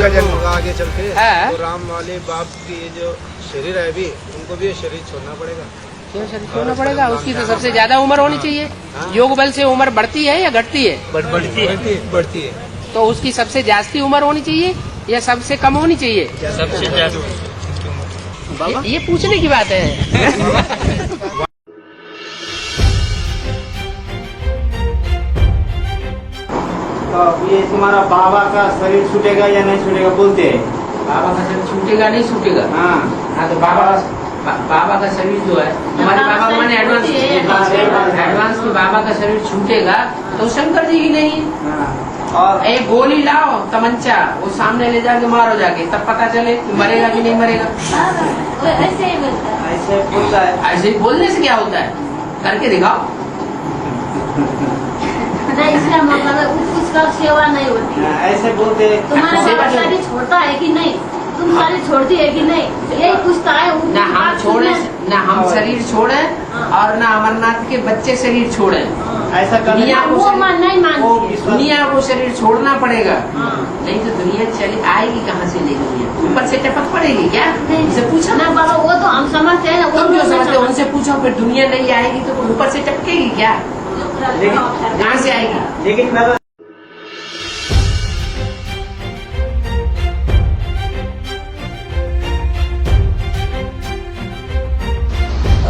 का जन्म होगा आगे चल के, हाँ। तो राम वाले बाप की जो शरीर है अभी, उनको भी ये शरीर छोड़ना पड़ेगा। क्यों शरीर छोड़ना पड़ेगा? उसकी तो सबसे ज्यादा उम्र होनी चाहिए। योग बल से उम्र बढ़ती है या घटती है? बढ़ती है। तो उसकी सबसे जास्ती उम्र होनी चाहिए या सबसे कम होनी चाहिए? सबसे ज्यादा। ये पूछने की बात है। तो ये तुम्हारा बाबा का शरीर छूटेगा या नहीं छूटेगा बोलते हैं। बाबा का शरीर छूटेगा नहीं छूटेगा? हाँ तो बाबा का शरीर जो है हमारे बाबा मैंने एडवांस में बाबा का शरीर छूटेगा तो शंकर जी ही नहीं। और एक गोली लाओ तमंचा, वो सामने ले जाके मारो जाके, तब पता चले कि मरेगा कि नहीं मरेगा। ऐसे ही बोलता है। ऐसे बोलता है। ऐसे ही बोलने से क्या होता है? करके दिखाओ। नहीं, इसका मतलब उसका सेवा नहीं होती है। ऐसे बोलते हैं। तुम्हारा सेवा बाबा नहीं। शरीर छोड़ता है कि नहीं? तुम शरीर छोड़ती है कि नहीं? यही पूछता है। ना हम छोड़े, ना हम शरीर छोड़े और ना अमरनाथ के बच्चे शरीर छोड़े। ऐसा करने दुनिया को वो नहीं मानती है। दुनिया को शरीर छोड़ना पड़ेगा, नहीं तो दुनिया चली आएगी कहाँ से? नहीं दुनिया ऊपर से टपक पड़ेगी क्या? इसे पूछो ना बाबा, वो तो हम समझते हैं ना। वो तुम जो नहीं समझते हो उनसे पूछो, फिर दुनिया नहीं आएगी तो ऊपर से टपकेगी क्या? कहाँ से आएगी? लेकिन मैं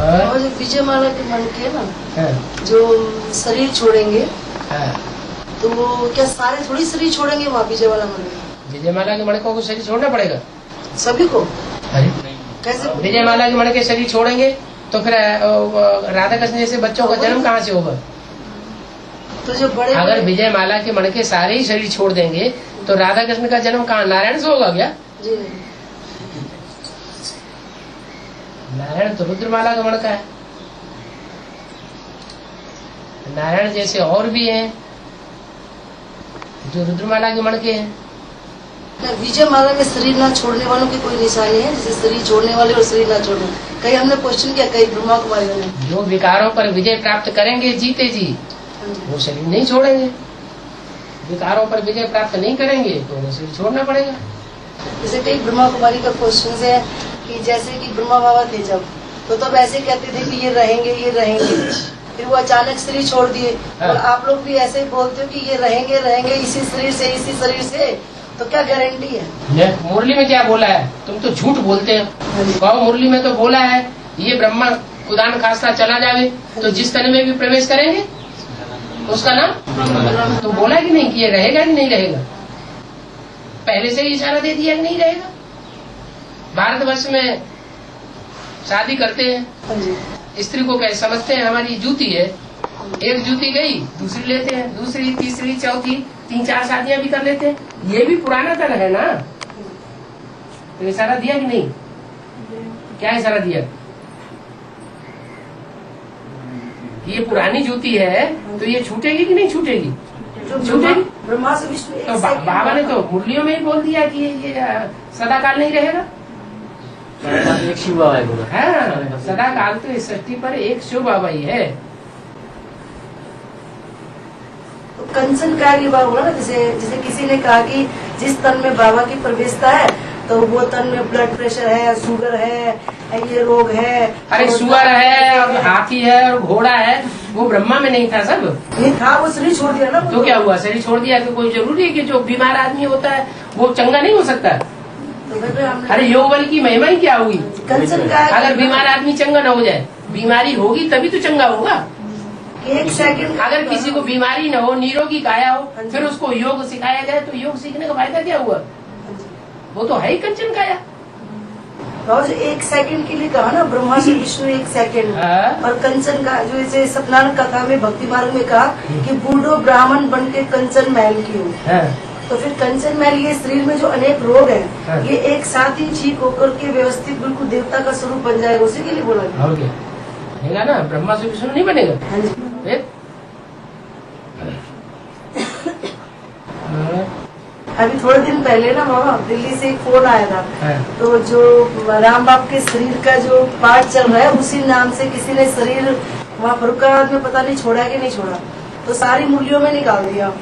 और जो विजय माला के मन के ना जो शरीर छोड़ेंगे तो वो क्या सारे थोड़ी शरीर छोड़ेंगे वहाँ विजय माला मन में? विजय माला के मणकों को शरीर छोड़ना पड़ेगा सभी को? अरे कैसे? विजय माला के मणके शरीर छोड़ेंगे तो फिर राधा कृष्ण जैसे बच्चों का जन्म कहाँ से होगा? तो जो बड़े अगर विजय माला के मणके सारे ही शरीर छोड़ देंगे तो राधा कृष्ण का जन्म कहाँ? नारायण से होगा क्या? जी नहीं। नारायण तो रुद्रमाला का मणका है। नारायण जैसे और भी हैं जो रुद्रमाला के मणके हैं। विजय माला में शरीर ना छोड़ने वालों की कोई निशानी है? जैसे शरीर छोड़ने वाले और शरीर ना छोड़ने, कहीं हमने क्वेश्चन किया, कहीं ब्रह्मा कुमारियों ने। जो विकारों पर विजय प्राप्त करेंगे जीते जी, वो शरीर नहीं छोड़ेंगे। विकारों पर विजय प्राप्त नहीं करेंगे तो उन्हें शरीर छोड़ना पड़ेगा। जैसे कई ब्रह्मा कुमारी का क्वेश्चन है कि जैसे कि ब्रह्मा बाबा थे जब, तो तब ऐसे कहते थे कि ये रहेंगे ये रहेंगे, फिर वो अचानक शरीर छोड़ दिए। और आप लोग भी ऐसे ही बोलते हो कि ये रहेंगे रहेंगे इसी शरीर से इसी शरीर से, तो क्या गारंटी है? मुरली में क्या बोला है? तुम तो झूठ बोलते हो। कहो मुरली में तो बोला है ये ब्रह्मा खुदा न खास्ता चला जावे तो जिस तन में भी प्रवेश करेंगे उसका नाम तो बोला कि नहीं कि ये रहेगा कि नहीं रहेगा? पहले से ही इशारा दे दिया कि नहीं रहेगा। भारतवर्ष में शादी करते हैं, स्त्री को क्या समझते हैं हमारी जूती है, एक जूती गई दूसरी लेते हैं, दूसरी तीसरी चौथी 3-4 शादियां भी कर लेते हैं। ये भी पुराना तन है ना। तो इशारा दिया कि नहीं? क्या इशारा दिया? ये पुरानी जूती है तो ये छूटेगी कि नहीं छूटेगी? छूटेगी। ब्रह्मा से विष्णु एक तो सेकंड बाबा ने तो मुरलियों में ही बोल दिया कि ये सदाकाल नहीं रहेगा। एक शिव बाबा है बोला। हाँ, सदाकाल तो इस सृष्टि पर एक शिव बाबा ही है। तो कंचन का ये बात हुआ ना, जैसे किसी ने कहा कि जिस तन में बाबा की प्रवेशता है तो वो तन में ब्लड प्रेशर है, शुगर है, ये रोग है। अरे सुअर है और हाथी है और घोड़ा है, वो ब्रह्मा में नहीं था सब? नहीं था, वो शरीर छोड़ दिया ना। तो क्या हुआ? शरीर छोड़ दिया तो कोई जरूरी है कि जो बीमार आदमी होता है वो चंगा नहीं हो सकता? तो फिर हमने अरे योग बल की महिमा ही क्या होगी? कंचन का अगर बीमार आदमी चंगा न हो जाए, बीमारी होगी तभी तो चंगा होगा। एक सेकंड अगर किसी को बीमारी न हो, निरोगी काया हो, फिर उसको योग सिखाया जाए तो योग सीखने का फायदा क्या हुआ? वो तो है ही कंचन काया। और एक सेकंड के लिए कहा ना, ब्रह्मा से विष्णु एक सेकंड। और कंचन का जो जैसे सत्यनारायण कथा में भक्ति मार्ग में कहा कि बूढ़ो ब्राह्मण बन के कंचन महल की हो। तो फिर कंचन महल, ये शरीर में जो अनेक रोग हैं, ये एक साथ ही ठीक होकर के व्यवस्थित बिल्कुल देवता का स्वरूप बन जाएगा, उसी के लिए बोला गया। और क्या बनेगा ना? ब्रह्मा से विष्णु नहीं बनेगा। हाँ जी। फिर? अभी थोड़े दिन पहले ना मामा दिल्ली से एक फोन आया था, तो जो राम बाप के शरीर का जो पार्ट चल रहा है उसी नाम से किसी ने शरीर वहाँ फरुखाबाद में पता नहीं छोड़ा कि नहीं छोड़ा, तो सारी मूल्यों में निकाल दिया।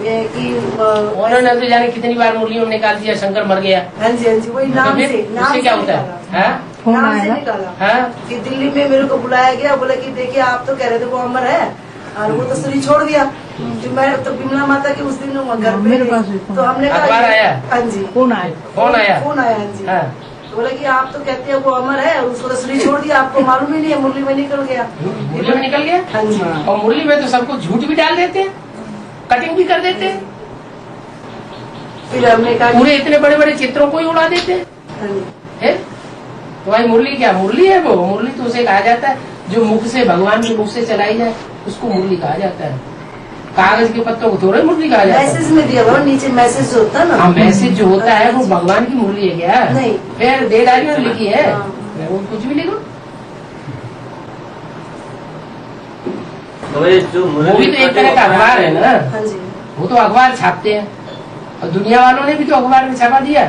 ये कि उन्होंने तो जाने कितनी बार मुरलियों में निकाल दिया, शंकर मर गया। हाँ जी वही नाम से उससे क्या होता है? हाँ? नाम से निकाला। हाँ? कि दिल्ली में मेरे को बुलाया गया, बोला कि देखिए आप तो कह रहे थे वो अमर है, और वो तो शरीर छोड़ दिया। तो मैं तो बिमला माता के उस दिन घर पे तो हमने कहा अखबार आया? हाँ जी फोन आया? फोन आया हाँ जी। हाँ। तो बोला कि आप तो कहते हैं वो अमर है, उसको तो शरीर छोड़ दिया, आपको मालूम ही नहीं है, मुरली में निकल गया। मुरली में निकल गया? हाँ जी। और मुरली में तो सबको झूठ भी डाल देते हैं, कटिंग भी कर देते हैं, फिर हमने कहा पूरे इतने बड़े बड़े चित्रों को ही उड़ा देते हैं। हाँ जी। है? तो भाई मुरली क्या मुरली है? वो मुरली तो उसे कहा जाता है जो मुख से, भगवान के मुख से चलाई जाए, उसको मुरली कहा जाता है। कागज के पत्तों को थोड़ा मुरली कहा जाता है। मैसेज में दिया हुआ नीचे मैसेज जो होता है ना। हाँ, मैसेज जो होता है वो भगवान की मुरली है क्या? नहीं। फिर दे डायरी में लिखी है, हाँ। वो कुछ भी लिखो। तो ये जो वो भी तो एक तरह का अखबार है ना, हाँ जी। वो तो अखबार छापते हैं, और दुनिया वालों ने भी तो अखबार में छापा दिया।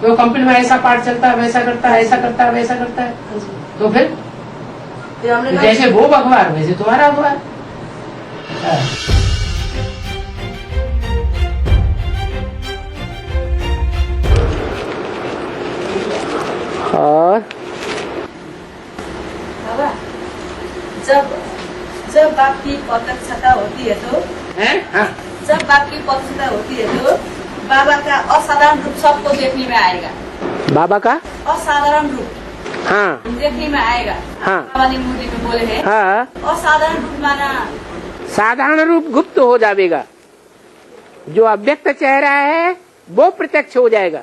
तो कंपनी में ऐसा पार्ट चलता है, वैसा करता है, ऐसा करता है, वैसा करता है। हाँ जी। तो फिर हमने कहा जैसे वो अखबार वैसे तुम्हारा अखबार। हाँ। और बाबा, जब बाप की प्रत्यक्षता होती है तो हाँ? जब बाप की प्रत्यक्षता होती है तो बाबा का असाधारण रूप सबको देखने में आएगा। बाबा का असाधारण रूप हाँ देखने में आएगा। हाँ बाबा ने मूर्ति में बोले हैं हाँ, असाधारण रूप माना साधारण रूप गुप्त हो जाएगा, जो अव्यक्त चेहरा है वो प्रत्यक्ष हो जाएगा।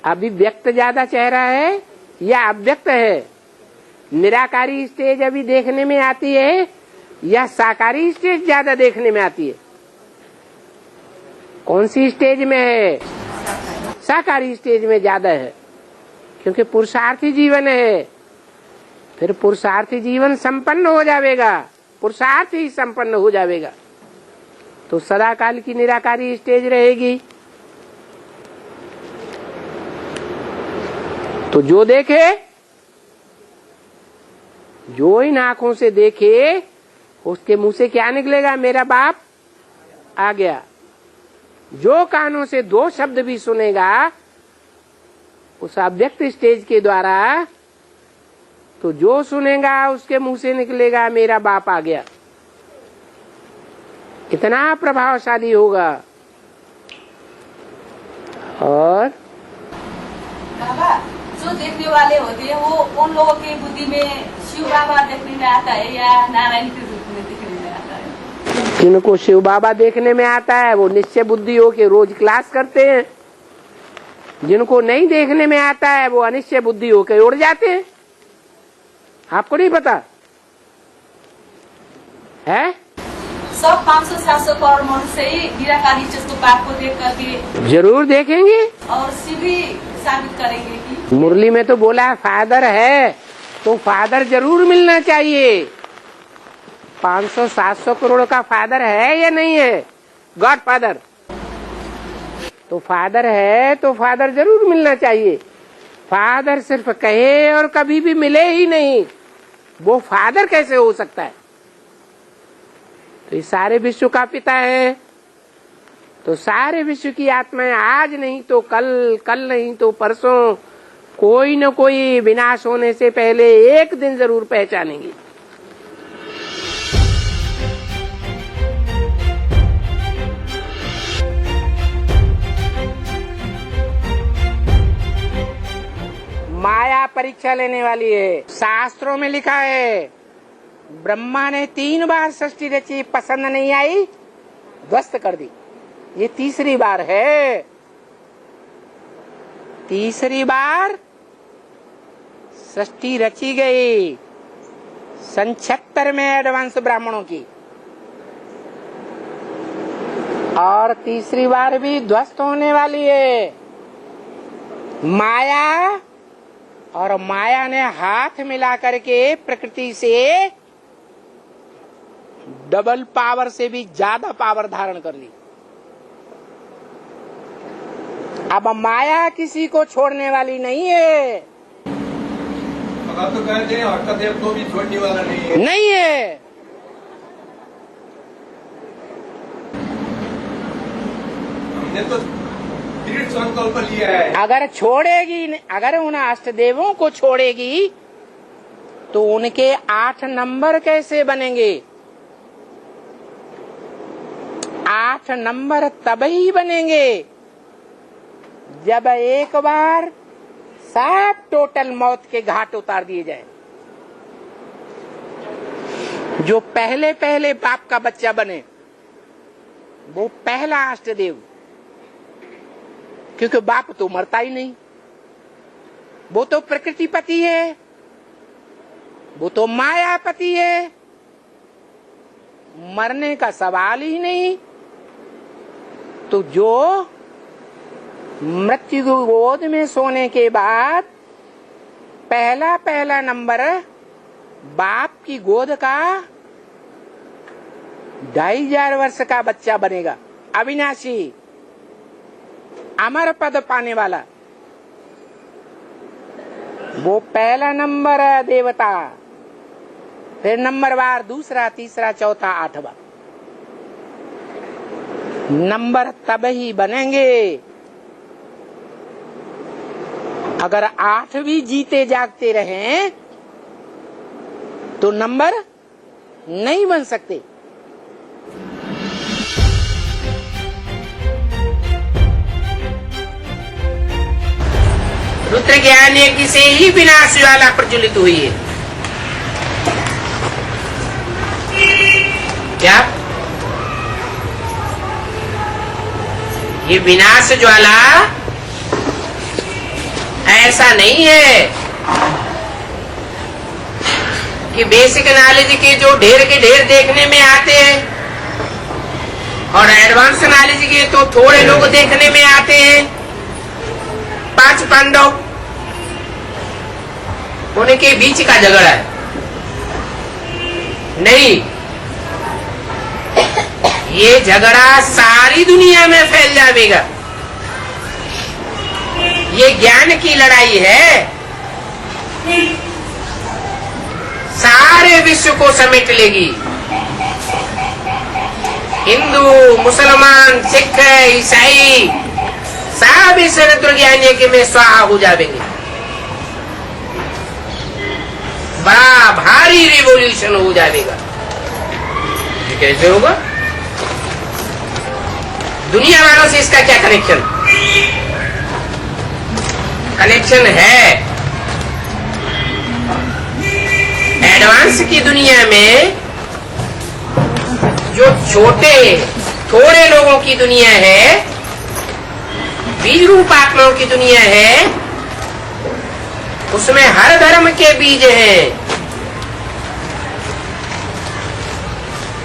अभी व्यक्त ज्यादा चेहरा है या अव्यक्त है? निराकारी स्टेज अभी देखने में आती है या साकारी स्टेज ज्यादा देखने में आती है? कौन सी स्टेज में है? साकारी स्टेज में ज्यादा है, क्योंकि पुरुषार्थी जीवन है। फिर पुरुषार्थी जीवन संपन्न हो जाएगा, पुरुषार्थ ही संपन्न हो जाएगा, तो सदा काल की निराकारी स्टेज रहेगी। तो जो देखे, जो इन आंखों से देखे, उसके मुंह से क्या निकलेगा? मेरा बाप आ गया। जो कानों से दो शब्द भी सुनेगा उस अव्यक्त स्टेज के द्वारा, तो जो सुनेगा उसके मुंह से निकलेगा मेरा बाप आ गया। कितना प्रभावशाली होगा। और बाबा, जो देखने वाले होते हैं वो उन लोगों की बुद्धि में शिव बाबा देखने में आता है या नारायण के रूप में देखने में आता है? जिनको शिव बाबा देखने में आता है वो निश्चय बुद्धि हो के रोज क्लास करते हैं। जिनको नहीं देखने में आता है वो अनिश्चय बुद्धि हो के उड़ जाते हैं। आपको नहीं पता है? सब 500-700 करोड़ मनुष्य से ही निराकारी चीज को बाप को देख करके जरूर देखेंगे और शिव भी साबित करेंगे कि मुरली में तो बोला है फादर है, तो फादर जरूर मिलना चाहिए। 500-700 करोड़ का फादर है या नहीं है? गॉड फादर तो फादर है, तो फादर जरूर मिलना चाहिए। फादर सिर्फ कहे और कभी भी मिले ही नहीं, वो फादर कैसे हो सकता है? तो ये सारे विश्व का पिता है, तो सारे विश्व की आत्माएं आज नहीं तो कल, कल नहीं तो परसों, कोई न कोई विनाश होने से पहले एक दिन जरूर पहचानेंगी। माया परीक्षा लेने वाली है। शास्त्रों में लिखा है ब्रह्मा ने 3 बार सृष्टि रची, पसंद नहीं आई, ध्वस्त कर दी। ये तीसरी बार है। तीसरी बार सृष्टि रची गई सन 76 में एडवांस ब्राह्मणों की, और तीसरी बार भी ध्वस्त होने वाली है। माया और माया ने हाथ मिला करके प्रकृति से डबल पावर से भी ज्यादा पावर धारण कर ली। अब माया किसी को छोड़ने वाली नहीं है। आप तो कहते हैं हर्षदेव को भी छोड़ने वाला नहीं है। नहीं है। हमने तो दृढ़ संकल्प लिया है। अगर उन अष्ट देवों को छोड़ेगी तो उनके 8 नंबर कैसे बनेंगे? 8 नंबर तब ही बनेंगे जब एक बार सब टोटल मौत के घाट उतार दिए जाए। जो पहले पहले बाप का बच्चा बने वो पहला अष्टदेव, क्योंकि बाप तो मरता ही नहीं, वो तो प्रकृतिपति है, वो तो मायापति है, मरने का सवाल ही नहीं। तो जो मृत्यु की गोद में सोने के बाद पहला नंबर बाप की गोद का 2500 वर्ष का बच्चा बनेगा, अविनाशी अमर पद पाने वाला, वो पहला नंबर देवता। फिर नंबरवार दूसरा, तीसरा, चौथा, 8वां नंबर तब ही बनेंगे अगर 8 भी जीते जागते रहें तो नंबर नहीं बन सकते। रुद्र ज्ञान यज्ञ से ही विनाश ज्वाला प्रज्वलित हुई है। क्या ये विनाश ज्वाला ऐसा नहीं है कि बेसिक नॉलेज के जो ढेर के ढेर देखने में आते हैं और एडवांस नॉलेज के तो थोड़े लोग देखने में आते हैं। 5 पांडव उनके बीच का झगड़ा है, नहीं, ये झगड़ा सारी दुनिया में फैल जाएगा। ये ज्ञान की लड़ाई है, सारे विश्व को समेट लेगी। हिंदू, मुसलमान, सिख, ईसाई सब इस रुद्र ज्ञान यज्ञ में स्वाहा हो जाएंगे। बड़ा भारी रिवॉल्यूशन हो जाएगा। ये कैसे होगा? दुनिया वालों से इसका क्या कनेक्शन? कनेक्शन है एडवांस की दुनिया में। जो थोड़े लोगों की दुनिया है, बीज रूप आत्माओं की दुनिया है, उसमें हर धर्म के बीज हैं।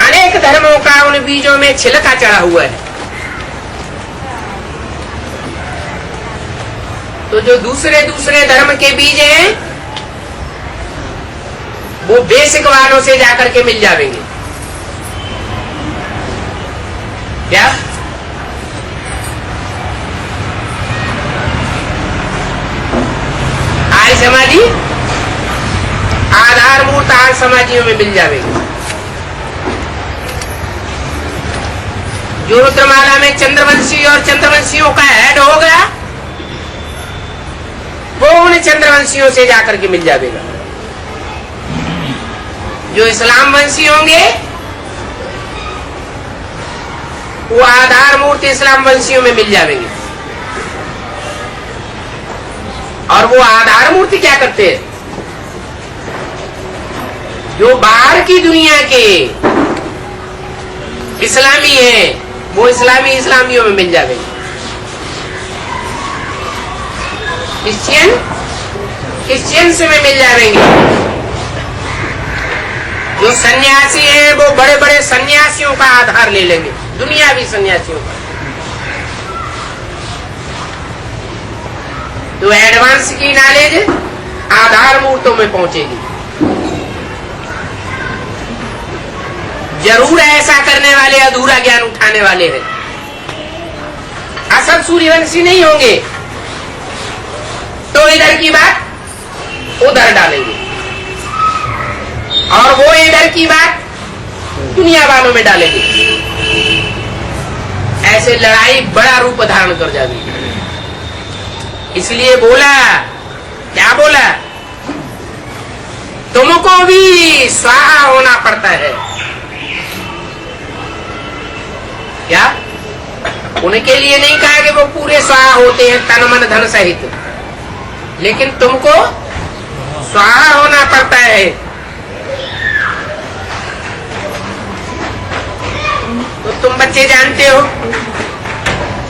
अनेक धर्मों का उन बीजों में छिलका चढ़ा हुआ है। तो जो दूसरे धर्म के बीज हैं वो बेसिक वालों से जाकर के मिल जाएंगे। क्या आर्य समाजी आधार मूर्त आर्य समाजियों में मिल जाएंगे। जो रुद्रमाला में चंद्रवंशी और चंद्रवंशियों का हेड होगा वो उन चंद्रवंशियों से जाकर के मिल जाएगा। जो इस्लाम वंशी होंगे वो आधार मूर्ति इस्लाम वंशियों में मिल जाएंगे। और वो आधार मूर्ति क्या करते हैं? जो बाहर की दुनिया के इस्लामी हैं वो इस्लामियों में मिल जाएंगे। क्रिश्चियंस में मिल जाएंगे। जो सन्यासी हैं वो बड़े बड़े सन्यासियों का आधार ले लेंगे, दुनियावी सन्यासियों का। तो एडवांस की नॉलेज आधार मूर्तों में पहुंचेगी। जरूर ऐसा करने वाले अधूरा ज्ञान उठाने वाले हैं, असल सूर्यवंशी नहीं होंगे तो इधर की बात उधर डालेंगे और वो इधर की बात दुनिया वालों में डालेंगे। ऐसे लड़ाई बड़ा रूप धारण कर जाएगी। इसलिए बोला, क्या बोला, तुमको भी स्वाहा होना पड़ता है। क्या? उनके लिए नहीं कहा कि वो पूरे स्वाहा होते हैं तन मन धन सहित, लेकिन तुमको स्वाहा होना पड़ता है। तो तुम बच्चे जानते हो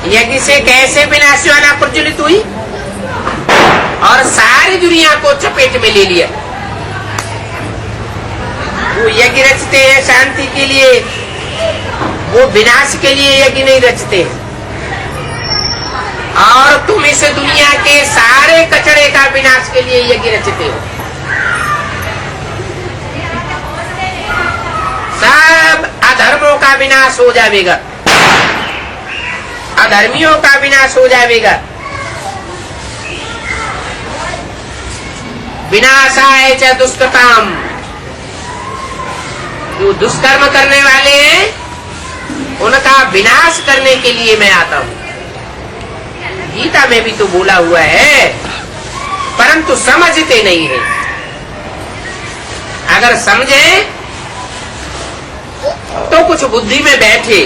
यज्ञ से कैसे विनाश ज्वाला प्रज्वलित हुई और सारी दुनिया को चपेट में ले लिया। वो यज्ञ रचते हैं शांति के लिए, वो विनाश के लिए यज्ञ नहीं रचते। और तुम इस दुनिया के सारे कचरे का विनाश के लिए यज्ञ रचते हो। सब अधर्मों का विनाश हो जाएगा, अधर्मियों का विनाश हो जाएगा। विनाशाय च दुष्कृताम, जो दुष्कर्म करने वाले हैं उनका विनाश करने के लिए मैं आता हूं। गीता में भी तो बोला हुआ है, परंतु समझते नहीं है। अगर समझे तो कुछ बुद्धि में बैठे